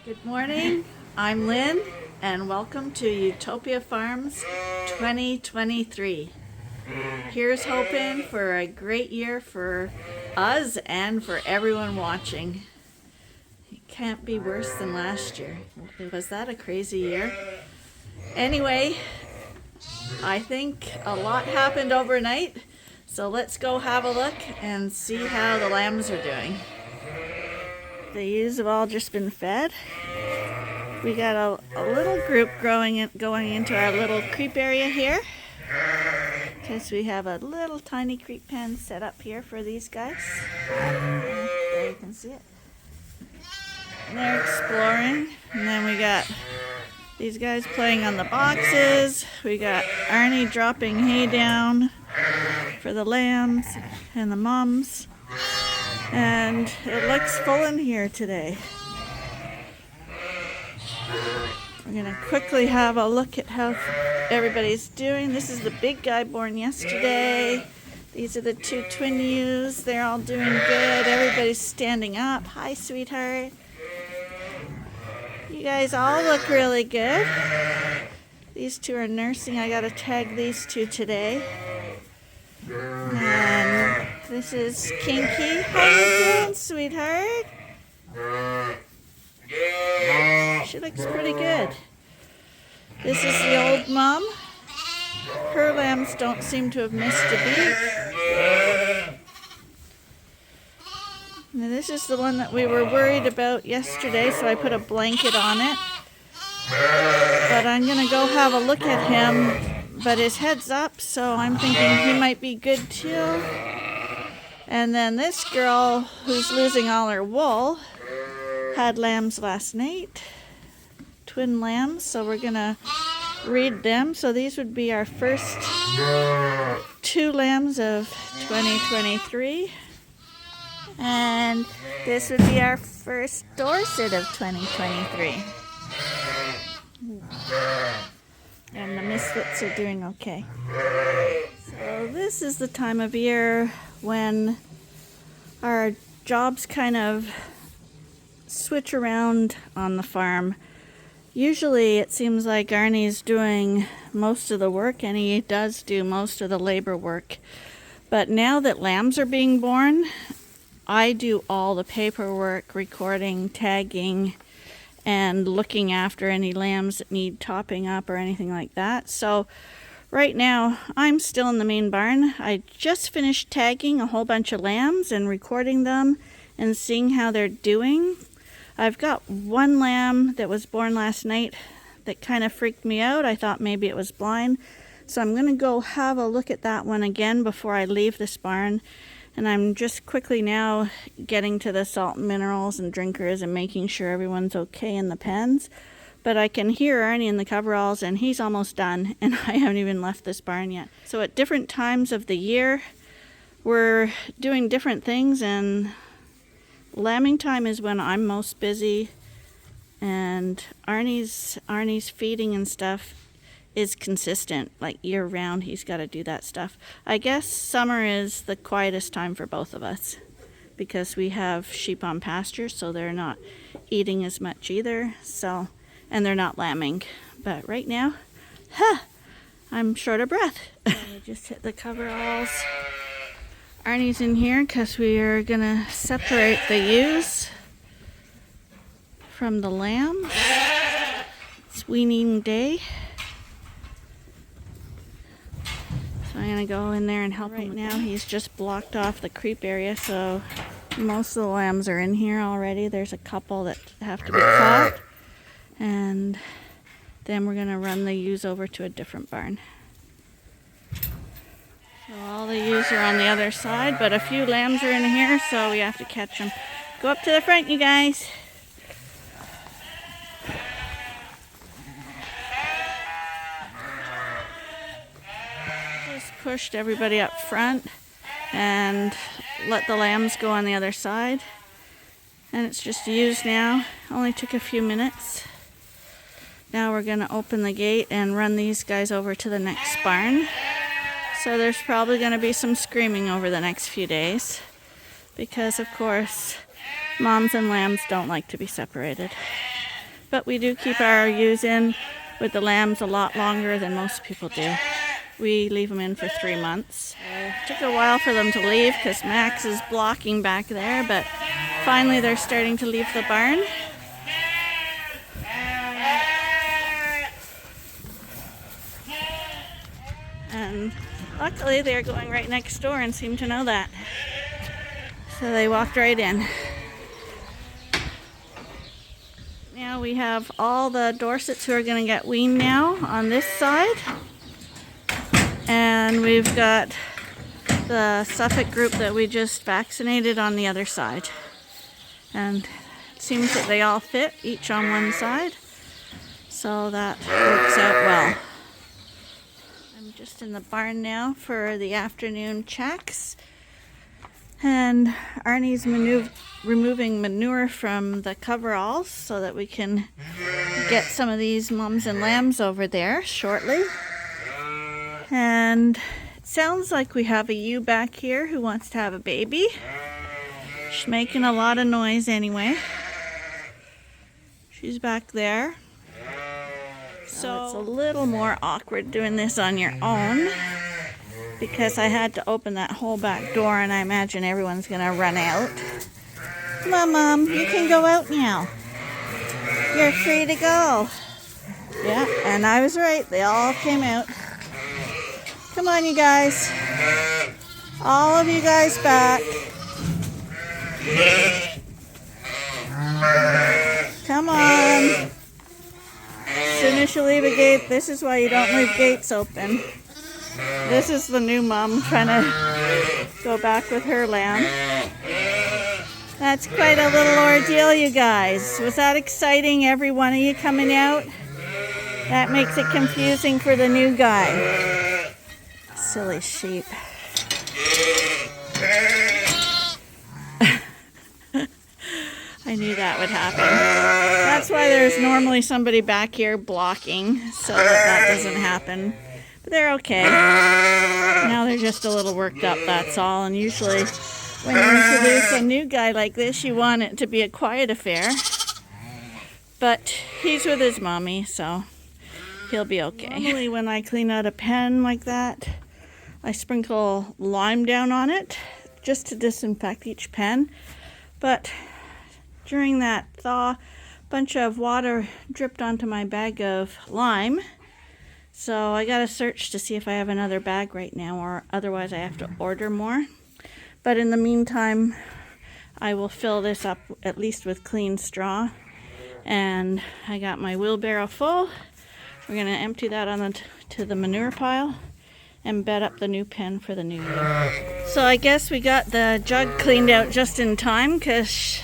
Good morning, I'm Lynn, and welcome to Ewetopia Farms 2023. Here's hoping for a great year for us and for everyone watching. It can't be worse than last year. Was that a crazy year? Anyway, I think a lot happened overnight, so let's go have a look and see how the lambs are doing. The ewes have all just been fed. We got a little group going into our little creep area here, because we have a little tiny creep pen set up here for these guys. There you can see it. And they're exploring. And then we got these guys playing on the boxes. We got Arnie dropping hay down for the lambs and the mums. And it looks full in here today. We're going to quickly have a look at how everybody's doing. This is the big guy born yesterday. These are the two twin ewes. They're all doing good. Everybody's standing up. Hi, sweetheart. You guys all look really good. These two are nursing. I got to tag these two today. And this is Kinky. How you doing, sweetheart? She looks pretty good. This is the old mom. Her lambs don't seem to have missed a beat. Now this is the one that we were worried about yesterday, so I put a blanket on it. But I'm going to go have a look at him. But his head's up, so I'm thinking he might be good too. And then this girl, who's losing all her wool, had lambs last night. Twin lambs, so we're going to read them. So these would be our first two lambs of 2023. And this would be our first Dorset of 2023. And the misfits are doing okay. So this is the time of year when our jobs kind of switch around on the farm. Usually it seems like Arnie's doing most of the work, and he does do most of the labor work. But now that lambs are being born, I do all the paperwork, recording, tagging, and looking after any lambs that need topping up or anything like that. So right now I'm still in the main barn. I just finished tagging a whole bunch of lambs and recording them and seeing how they're doing. I've got one lamb that was born last night that kind of freaked me out. I thought maybe it was blind. So I'm going to go have a look at that one again before I leave this barn. And I'm just quickly now getting to the salt and minerals and drinkers and making sure everyone's okay in the pens. But I can hear Arnie in the coveralls, and he's almost done, and I haven't even left this barn yet. So at different times of the year, we're doing different things, and lambing time is when I'm most busy, and Arnie's feeding and stuff is consistent, like year round. He's got to do that stuff. I guess summer is the quietest time for both of us because we have sheep on pasture, so they're not eating as much either, so, and they're not lambing. But right now, I'm short of breath. I just hit the coveralls. Arnie's in here because we are gonna separate the ewes from the lambs. It's weaning day. So I'm going to go in there and help him. Right now he's just blocked off the creep area, so most of the lambs are in here already. There's a couple that have to be caught. And then we're going to run the ewes over to a different barn. So all the ewes are on the other side, but a few lambs are in here, so we have to catch them. Go up to the front, you guys. Pushed everybody up front and let the lambs go on the other side, and it's just ewes now. Only took a few minutes. Now we're going to open the gate and run these guys over to the next barn. So there's probably going to be some screaming over the next few days because, of course, moms and lambs don't like to be separated. but we do keep our ewes in with the lambs a lot longer than most people do. We leave them in for 3 months. It took a while for them to leave because Max is blocking back there, but finally they're starting to leave the barn. And luckily they're going right next door and seem to know that. So they walked right in. Now we have all the Dorsets who are going to get weaned now on this side. And we've got the Suffolk group that we just vaccinated on the other side. And it seems that they all fit, each on one side. So that works out well. I'm just in the barn now for the afternoon checks. And Arnie's removing manure from the coveralls so that we can get some of these mums and lambs over there shortly. And it sounds like we have a ewe back here who wants to have a baby. She's making a lot of noise anyway. She's back there. So it's a little more awkward doing this on your own because I had to open that whole back door and I imagine everyone's going to run out. Come on, Mom, you can go out now. You're free to go. Yeah, and I was right. They all came out. Come on, you guys. All of you guys back. Come on. As soon as you leave a gate, this is why you don't leave gates open. This is the new mom trying to go back with her lamb. That's quite a little ordeal, you guys. Was that exciting, every one of you coming out? That makes it confusing for the new guy. Silly sheep. I knew that would happen. That's why there's normally somebody back here blocking so that doesn't happen. But they're okay. Now they're just a little worked up, that's all. And usually when you introduce a new guy like this, you want it to be a quiet affair. But he's with his mommy, so he'll be okay. Normally when I clean out a pen like that, I sprinkle lime down on it just to disinfect each pen. But during that thaw, a bunch of water dripped onto my bag of lime. So I got to search to see if I have another bag right now, or otherwise I have to order more. But in the meantime, I will fill this up at least with clean straw. And I got my wheelbarrow full. We're going to empty that on to the manure pile and bed up the new pen for the new year. So I guess we got the jug cleaned out just in time, because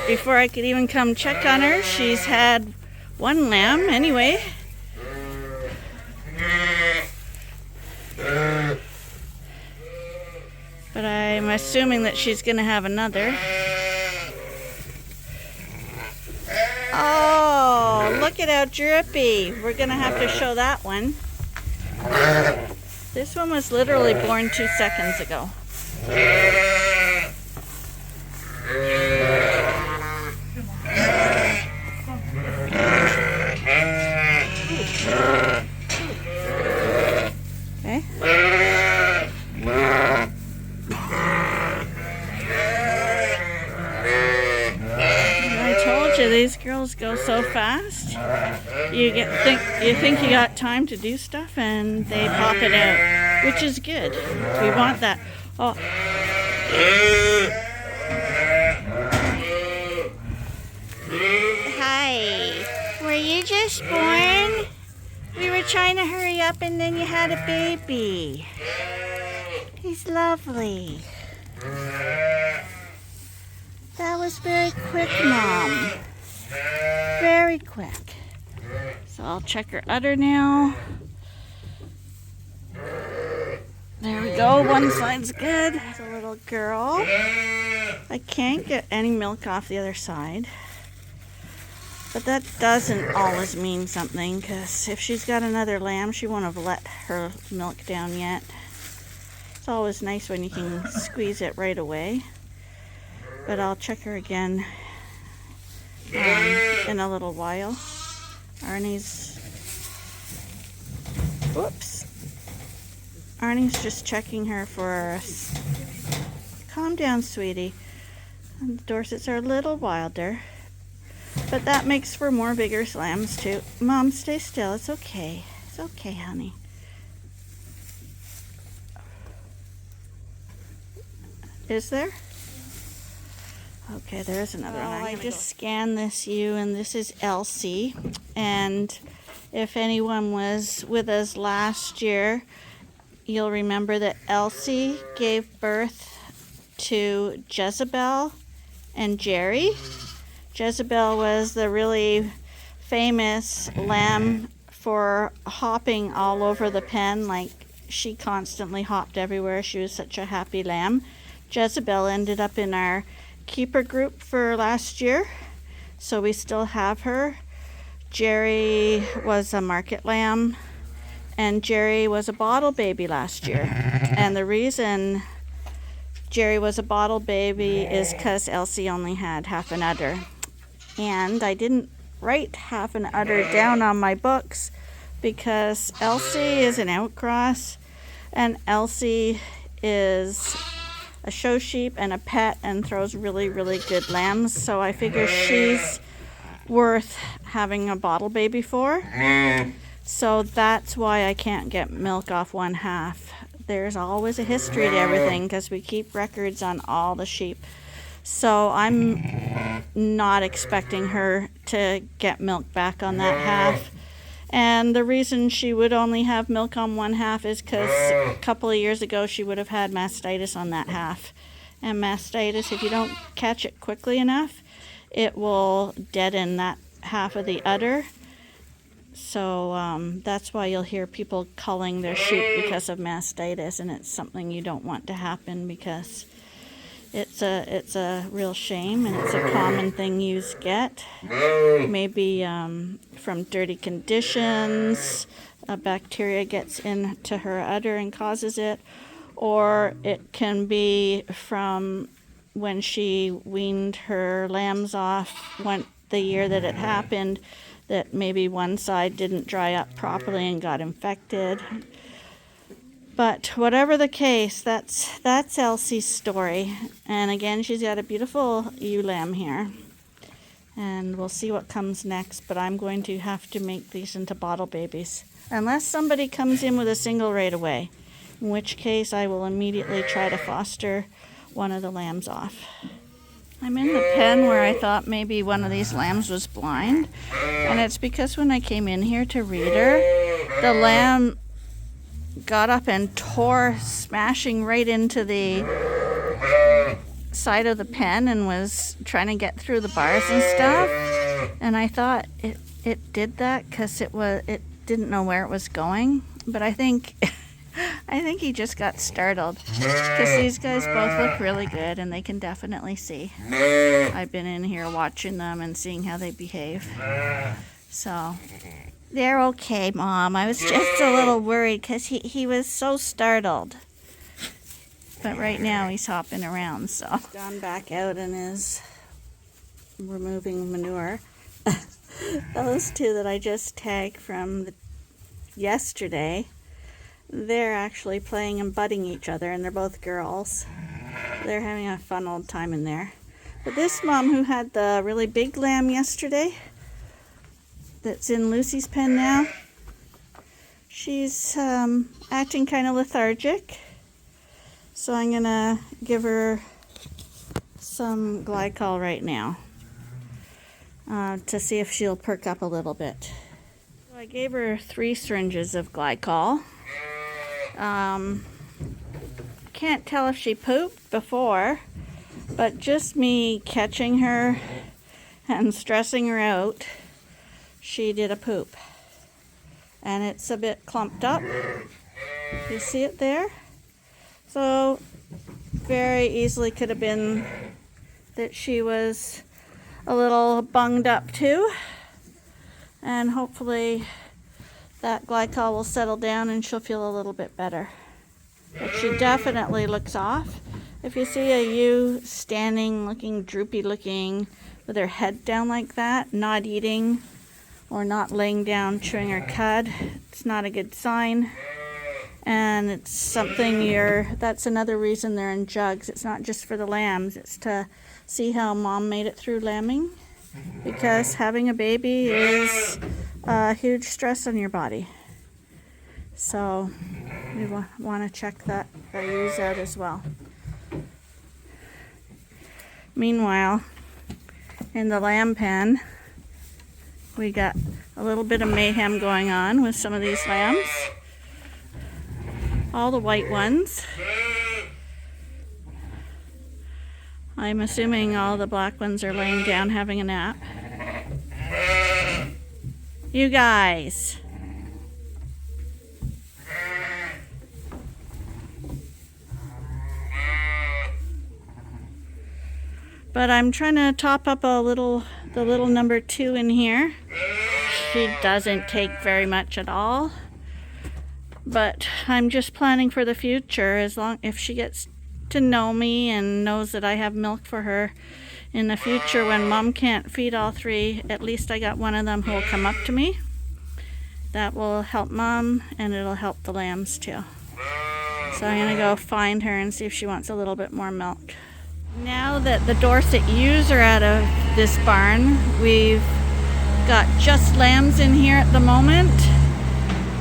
before I could even come check on her, she's had one lamb anyway. But I'm assuming that she's going to have another. Oh, look at how drippy. We're going to have to show that one. This one was literally born 2 seconds ago. Okay. I told you these girls go so fast. You think you got time to do stuff, and they pop it out, which is good. We want that. Oh. Hi. Were you just born? We were trying to hurry up, and then you had a baby. He's lovely. That was very quick, Mom. Very quick. So I'll check her udder now. There we go. One side's good. There's a little girl. I can't get any milk off the other side. But that doesn't always mean something, because if she's got another lamb, she won't have let her milk down yet. It's always nice when you can squeeze it right away. But I'll check her again in a little while. Arnie's just checking her for calm down, sweetie. And the Dorsets are a little wilder, but that makes for more vigorous lambs too. Mom, stay still. It's okay. It's okay, honey. Is there? Okay, there's another one. I just scanned this ewe, and this is Elsie. And if anyone was with us last year, you'll remember that Elsie gave birth to Jezebel and Jerry. Jezebel was the really famous lamb for hopping all over the pen. Like, she constantly hopped everywhere. She was such a happy lamb. Jezebel ended up in our keeper group for last year, so we still have her. Jerry was a market lamb, and Jerry was a bottle baby last year. And the reason Jerry was a bottle baby is because Elsie only had half an udder. And I didn't write half an udder down on my books because Elsie is an outcross, and Elsie is a show sheep and a pet and throws really, really good lambs. So I figure she's worth having a bottle baby for. So that's why I can't get milk off one half. There's always a history to everything because we keep records on all the sheep. So I'm not expecting her to get milk back on that half. And the reason she would only have milk on one half is because a couple of years ago she would have had mastitis on that half. And mastitis, if you don't catch it quickly enough, it will deaden that half of the udder. So that's why you'll hear people culling their sheep because of mastitis, and it's something you don't want to happen because it's a real shame, and it's a common thing ewes get. Maybe from dirty conditions, a bacteria gets into her udder and causes it, or it can be from when she weaned her lambs off the year that it happened, that maybe one side didn't dry up properly and got infected. But whatever the case, that's Elsie's story. And again, she's got a beautiful ewe lamb here. And we'll see what comes next, but I'm going to have to make these into bottle babies. Unless somebody comes in with a single right away, in which case I will immediately try to foster one of the lambs off. I'm in the pen where I thought maybe one of these lambs was blind, and it's because when I came in here to read her, the lamb got up and tore, smashing right into the side of the pen and was trying to get through the bars and stuff. And I thought it did that because it didn't know where it was going, but I think he just got startled because these guys both look really good and they can definitely see. I've been in here watching them and seeing how they behave. So they're okay, Mom. I was just a little worried because he was so startled. But right now he's hopping around, so. He's gone back out and is removing manure. Those two that I just tagged from yesterday, they're actually playing and butting each other, and they're both girls. They're having a fun old time in there. But this mom who had the really big lamb yesterday, that's in Lucy's pen now, she's acting kind of lethargic. So I'm going to give her some glycol right now to see if she'll perk up a little bit. So I gave her 3 syringes of glycol. Can't tell if she pooped before, but just me catching her and stressing her out, she did a poop. And it's a bit clumped up. You see it there? So very easily could have been that she was a little bunged up too. And hopefully that glycol will settle down and she'll feel a little bit better. But she definitely looks off. If you see a ewe standing, looking droopy looking, with her head down like that, not eating or not laying down chewing her cud. It's not a good sign. And it's something that's another reason they're in jugs. It's not just for the lambs, it's to see how mom made it through lambing. Because having a baby is a huge stress on your body. So we want to check that ewes out as well. Meanwhile, in the lamb pen, we got a little bit of mayhem going on with some of these lambs. All the white ones. I'm assuming all the black ones are laying down having a nap. You guys. But I'm trying to top up the little number 2 in here. She doesn't take very much at all. But I'm just planning for the future, if she gets to know me and knows that I have milk for her in the future when mom can't feed all 3, at least I got one of them who will come up to me. That will help mom and it'll help the lambs too. So I'm gonna go find her and see if she wants a little bit more milk. Now that the Dorset ewes are out of this barn, we've got just lambs in here at the moment.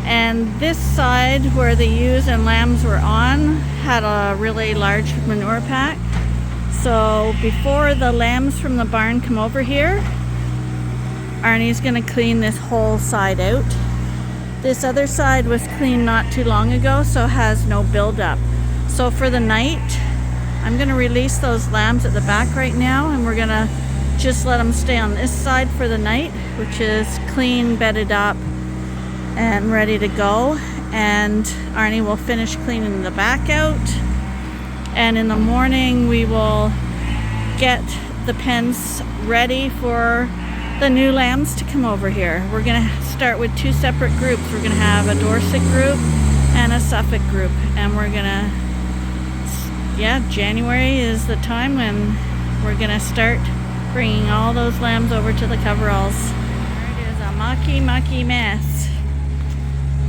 And this side where the ewes and lambs were on had a really large manure pack. So before the lambs from the barn come over here, Arnie's gonna clean this whole side out. This other side was cleaned not too long ago, so has no buildup. So for the night, I'm gonna release those lambs at the back right now, and we're gonna just let them stay on this side for the night, which is clean, bedded up, and ready to go. And Arnie will finish cleaning the back out, and in the morning we will get the pens ready for the new lambs to come over here. We're gonna start with 2 separate groups. We're gonna have a Dorset group and a Suffolk group, and we're gonna, January is the time when we're gonna start bringing all those lambs over to the coveralls. There it is, a mucky mess.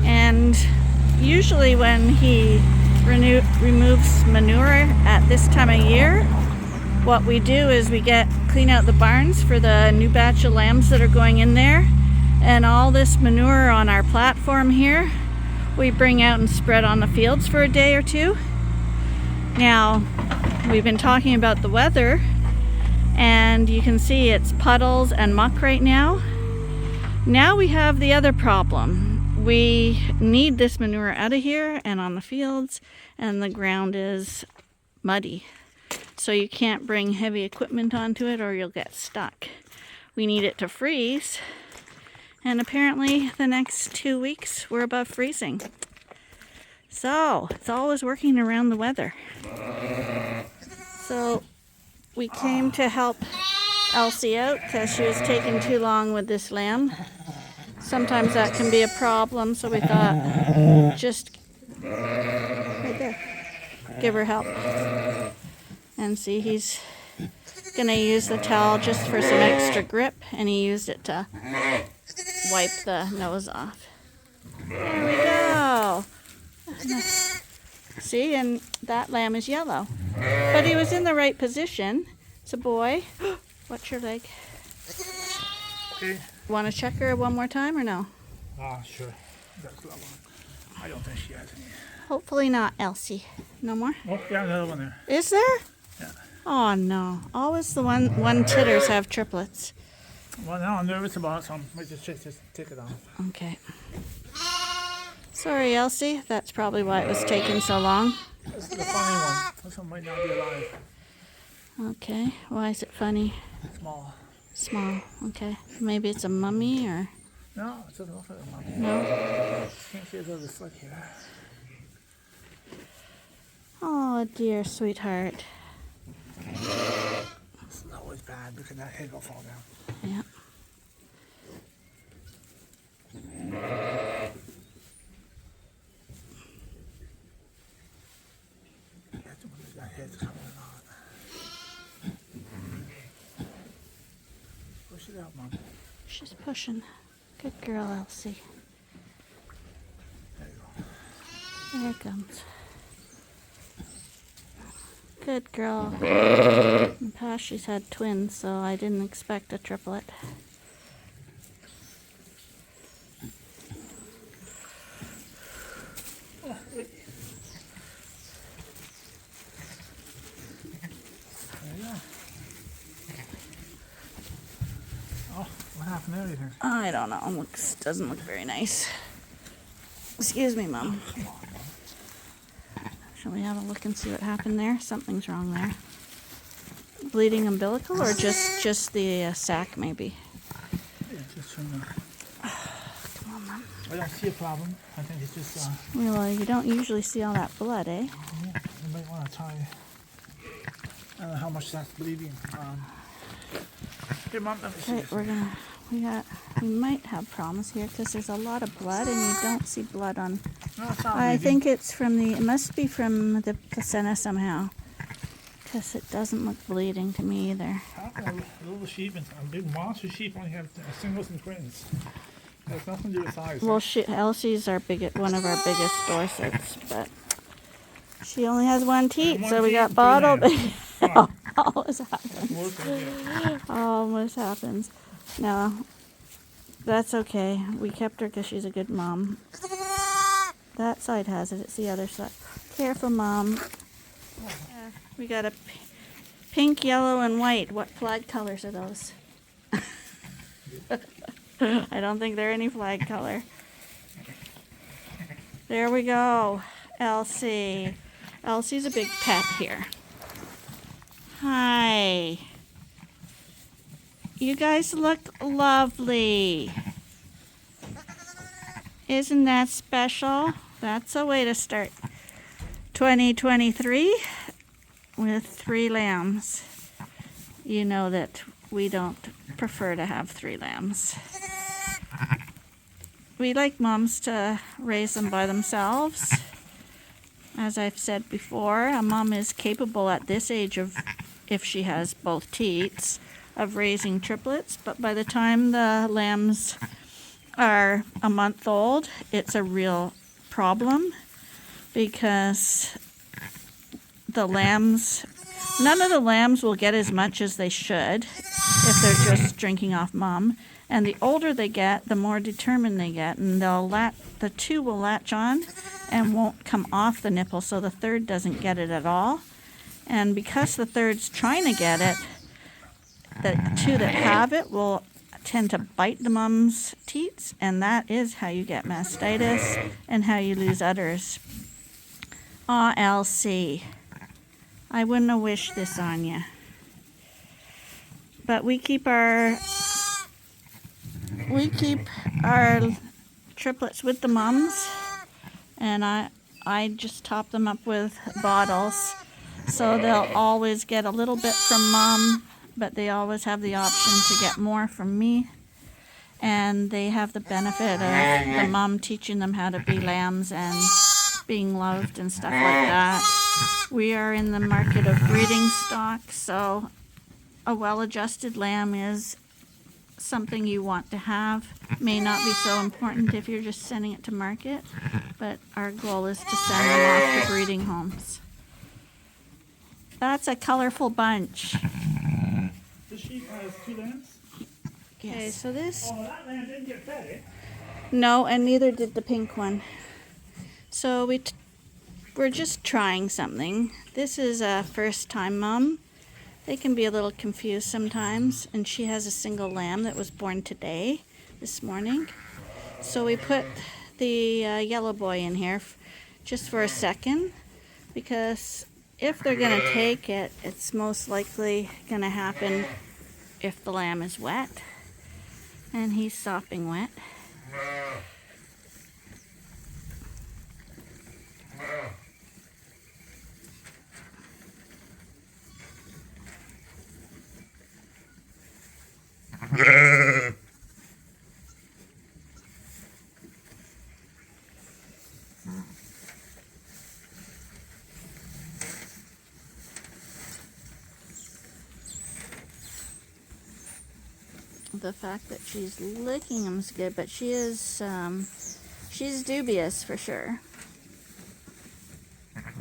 And usually when he removes manure at this time of year, what we do is we clean out the barns for the new batch of lambs that are going in there, and all this manure on our platform here we bring out and spread on the fields for a day or 2. Now, we've been talking about the weather, and you can see it's puddles and muck right now. Now we have the other problem. We need this manure out of here and on the fields, and the ground is muddy. So you can't bring heavy equipment onto it or you'll get stuck. We need it to freeze, and apparently the next 2 weeks we're above freezing. So it's always working around the weather. So we came to help Elsie out because she was taking too long with this lamb. Sometimes that can be a problem, so we thought just right there, give her help. And see, he's gonna use the towel just for some extra grip, and he used it to wipe the nose off. There we go. See, and that lamb is yellow. But he was in the right position. It's a boy. Watch your leg. Okay. Want to check her one more time or no? Sure. That's that one. I don't think she has any. Hopefully not, Elsie. No more? Oh, yeah, another one there. Is there? Yeah. Oh no. Always the one titters have triplets. Well, now I'm nervous about some. I just take it off. Okay. Sorry, Elsie. That's probably why it was taking so long. This is the funny one. This one might not be alive. Okay. Why is it funny? Small. Small. Okay. Maybe it's a mummy or... No, it doesn't look like a mummy. No? Can't see his other foot here. Oh, dear sweetheart. It's always bad because that head will fall down. Yeah. That head's coming on. Push it out, Mom. She's pushing. Good girl, Elsie. There you go. There it comes. Good girl. In the past, she's had twins, so I didn't expect a triplet. What happened there, you think? I don't know. Doesn't look very nice. Excuse me, Mom. Shall we have a look and see what happened there? Something's wrong there. Bleeding umbilical or just the sac, maybe? Yeah, just trying to... Come on, Mom. I don't see a problem. I think it's just... Well, you don't usually see all that blood, eh? yeah, you might want to try... I don't know how much that's bleeding. Here, Mom, let me see Okay, this. we might have problems here because there's a lot of blood and you don't see blood on. No, it's not I bleeding. think it must be from the placenta somehow because it doesn't look bleeding to me either. Little sheep and big monster sheep only have singles and twins. It has nothing to do with size. Well, Elsie's one of our biggest Dorsets, but she only has one teat, One so we teat, got 3 bottled. lambs. Wow. Always happens. That's worse than it. Almost happens. No, that's okay. We kept her because she's a good mom. That side has it. It's the other side. Careful, Mom. We got a pink, yellow, and white. What flag colors are those? I don't think they're any flag color. There we go. Elsie. Elsie's a big pet here. Hi. You guys look lovely. Isn't that special? That's a way to start 2023 with 3 lambs. You know that we don't prefer to have 3 lambs. We like moms to raise them by themselves. As I've said before, a mom is capable at this age of, if she has both teats, of raising triplets, but by the time the lambs are a month old, it's a real problem because none of the lambs will get as much as they should if they're just drinking off mom. And the older they get, the more determined they get, and the 2 will latch on and won't come off the nipple, so the third doesn't get it at all. And because the third's trying to get it, the 2 that have it will tend to bite the mom's teats, and that is how you get mastitis and how you lose udders. Aw, Elsie. I wouldn't have wished this on you. But we keep our triplets with the moms, and I just top them up with bottles, so they'll always get a little bit from mom, but they always have the option to get more from me, and they have the benefit of the mom teaching them how to be lambs and being loved and stuff like that. We are in the market of breeding stock, so a well-adjusted lamb is something you want to have. May not be so important if you're just sending it to market, but our goal is to send them off to breeding homes. That's a colorful bunch. This sheep has 2 lambs? Okay, Yes. so this... Oh, that lamb didn't get fed, eh? No, and neither did the pink one. So we're just trying something. This is a first-time mom. They can be a little confused sometimes, and she has a single lamb that was born today, this morning. So we put the yellow boy in here just for a second, because if they're going to take it, it's most likely going to happen if the lamb is wet, and he's sopping wet. the fact that she's licking him's good, but she is, she's dubious for sure. I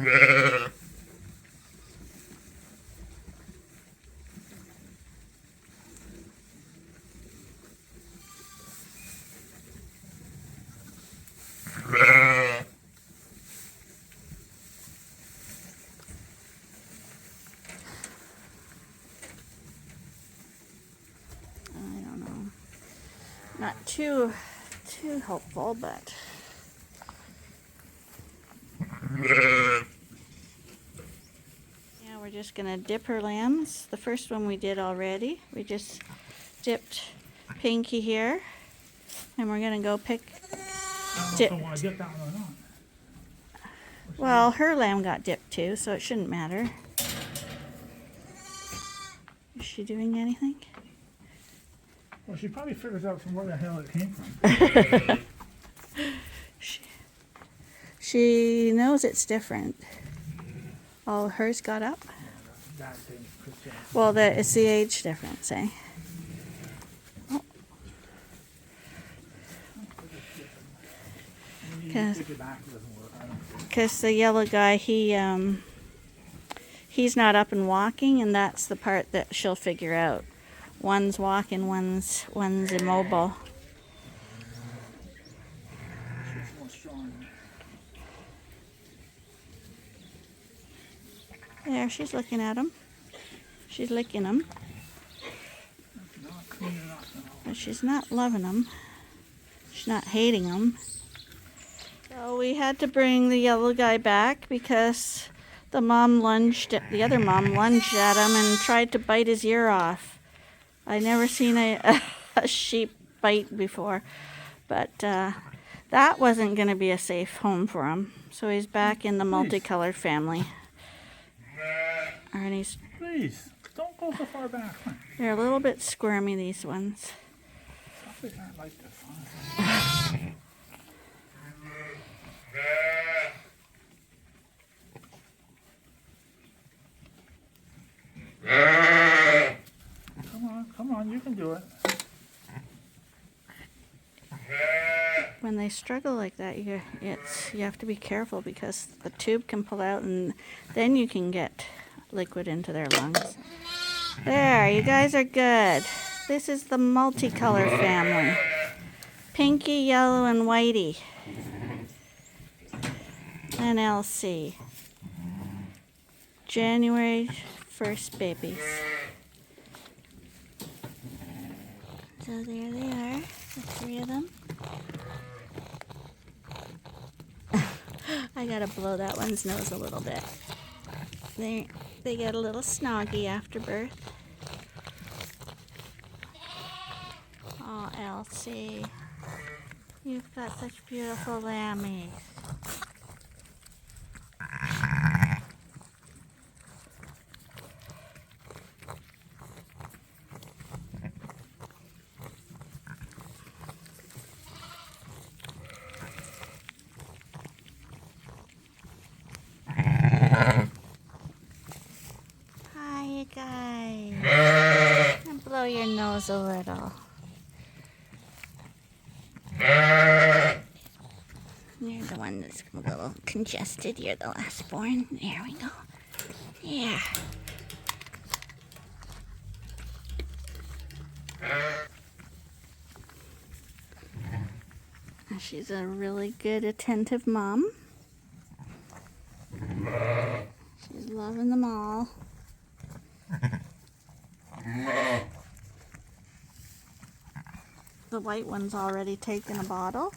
don't know. Not too helpful, but yeah, we're just gonna dip her lambs. The first one we did already. We just dipped Pinky here, and we're gonna go pick. I don't know if I want to dip that one or not. Well, her lamb got dipped too, so it shouldn't matter. Is she doing anything? Well, she probably figures out from where the hell it came from. She knows it's different. Oh, hers got up? That thing, Christian. Well, it's the age difference, eh? Oh. Because the yellow guy, he's not up and walking, and that's the part that she'll figure out. One's walking, one's immobile. She's more strong. There, she's looking at him. She's licking him. Not clean enough now. But she's not loving him. She's not hating him. So we had to bring the yellow guy back because the other mom lunged at him and tried to bite his ear off. I never seen a sheep bite before, but that wasn't going to be a safe home for him. So he's back in the multicolored family. And Please, don't go so far back. they're a little bit squirmy, these ones. Puppies aren't like this, honestly. Come on, you can do it. When they struggle like that, you have to be careful because the tube can pull out and then you can get liquid into their lungs. There, you guys are good. This is the multicolor family. Pinky, yellow, and whitey. And Elsie. January 1st babies. So there they are, the three of them. I gotta blow that one's nose a little bit. They get a little snoggy after birth. Oh, Elsie, you've got such beautiful lammies. Hi, you guys. And blow your nose a little. You're the one that's a little congested. You're the last born. There we go. Yeah. She's a really good, attentive mom. She's loving them all. The white one's already taken a bottle.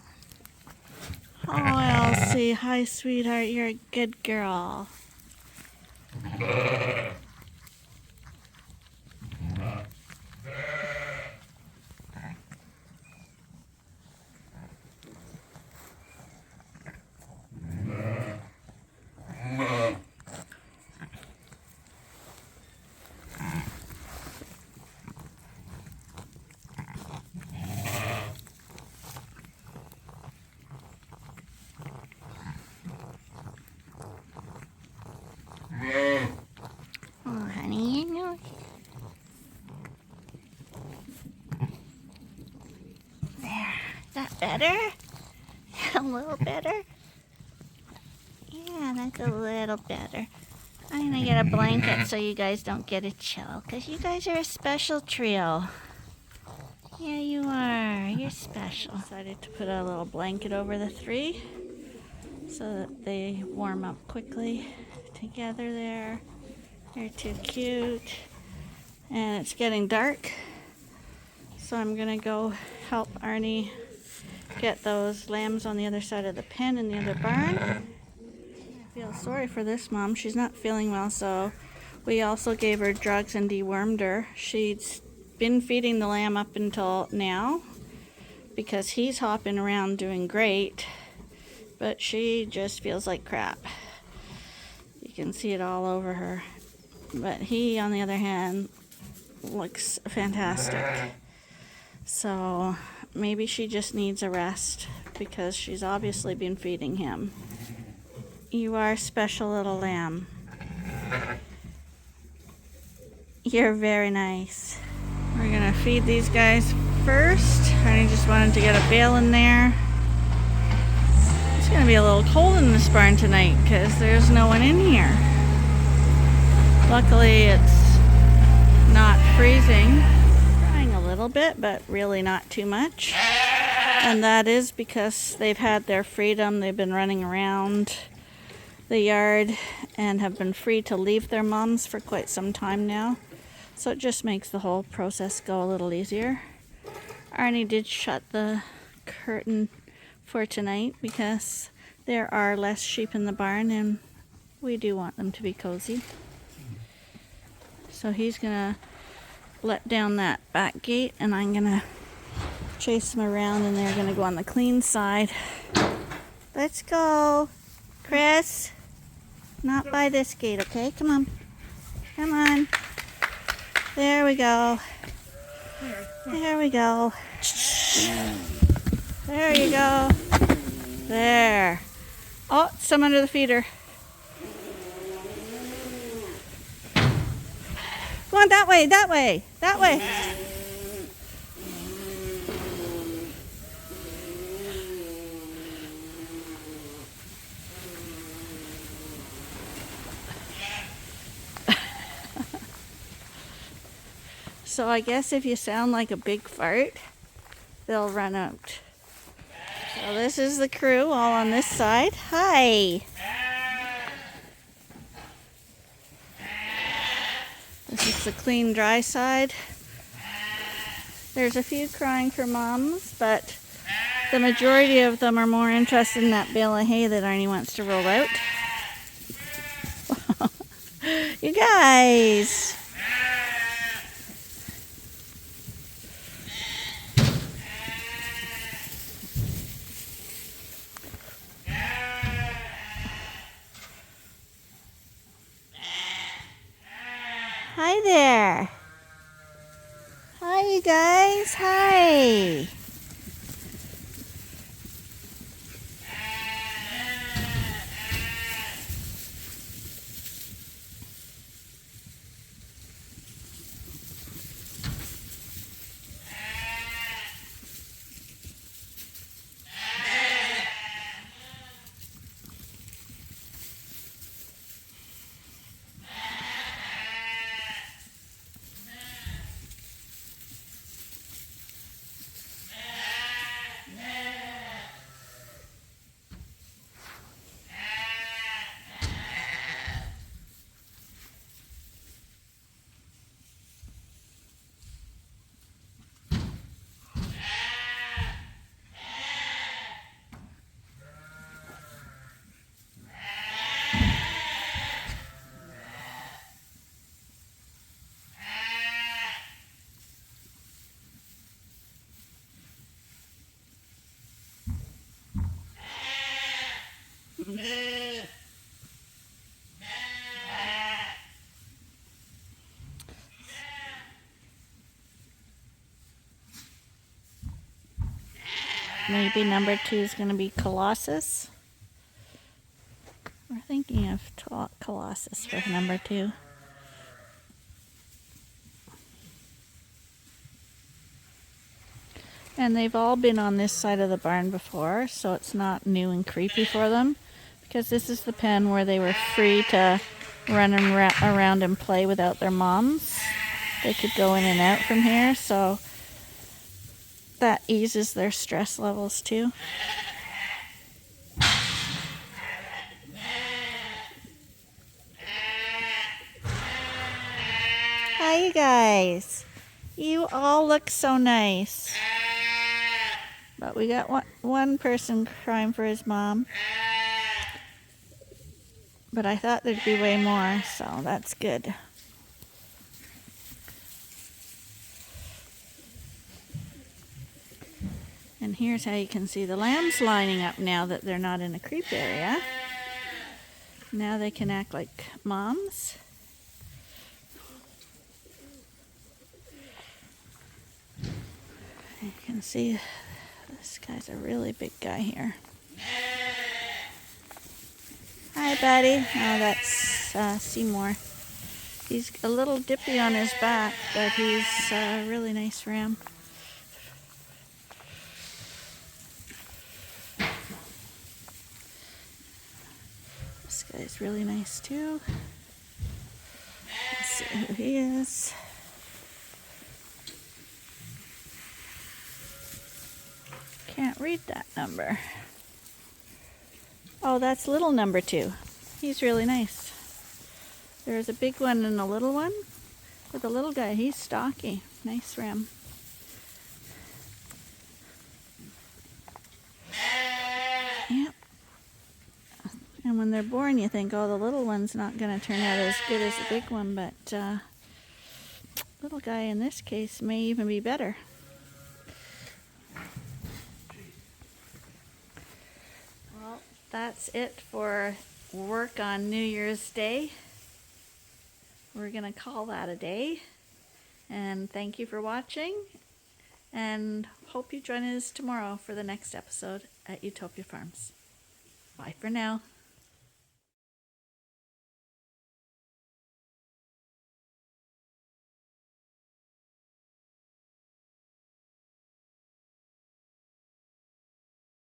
Oh, Elsie, hi, sweetheart. You're a good girl. that better? A little better? Yeah, that's a little better. I'm gonna get a blanket so you guys don't get a chill, because you guys are a special trio. Yeah, you are. You're special. I decided to put a little blanket over the three so that they warm up quickly together there. They're too cute. And it's getting dark, so I'm gonna go help Arnie get those lambs on the other side of the pen in the other barn. I feel sorry for this mom. She's not feeling well, so we also gave her drugs and dewormed her. She's been feeding the lamb up until now because he's hopping around doing great, but she just feels like crap. You can see it all over her. But he, on the other hand, looks fantastic. So maybe she just needs a rest because she's obviously been feeding him. You are a special little lamb. You're very nice. We're gonna feed these guys first. I just wanted to get a bale in there. It's gonna be a little cold in this barn tonight because there's no one in here. Luckily it's not freezing. Crying a little bit, but really not too much. And that is because they've had their freedom. They've been running around the yard and have been free to leave their moms for quite some time now. So it just makes the whole process go a little easier. Arnie did shut the curtain for tonight because there are less sheep in the barn and we do want them to be cozy. So he's gonna let down that back gate and I'm gonna chase them around and they're gonna go on the clean side. Let's go, Chris. Not by this gate, okay? Come on. Come on. There we go. There we go. There you go. There. Oh, some under the feeder. Go on, that way, that way, that way. So I guess if you sound like a big fart, they'll run out. So this is the crew all on this side. Hi. This is the clean, dry side. There's a few crying for moms, but the majority of them are more interested in that bale of hay that Arnie wants to roll out. You guys. Hi there. Hi, you guys. Hi. Maybe number 2 is going to be Colossus. We're thinking of Colossus for number 2. And they've all been on this side of the barn before, so it's not new and creepy for them. Because this is the pen where they were free to run around and play without their moms. They could go in and out from here, so that eases their stress levels too. Hi, you guys. You all look so nice. But we got one person crying for his mom. But I thought there'd be way more, so that's good. And here's how you can see the lambs lining up now that they're not in a creep area. Now they can act like moms. You can see this guy's a really big guy here. Hi, buddy. Oh, that's Seymour. He's a little dippy on his back, but he's a really nice ram. This guy's really nice too. Let's see who he is. Can't read that number. Oh, that's little number 2. He's really nice. There's a big one and a little one. But the little guy, he's stocky. Nice ram. Yep. And when they're born, you think, oh, the little one's not going to turn out as good as the big one, but little guy in this case may even be better. Well, that's it for work on New Year's Day. We're going to call that a day. And thank you for watching. And hope you join us tomorrow for the next episode at Ewetopia Farms. Bye for now.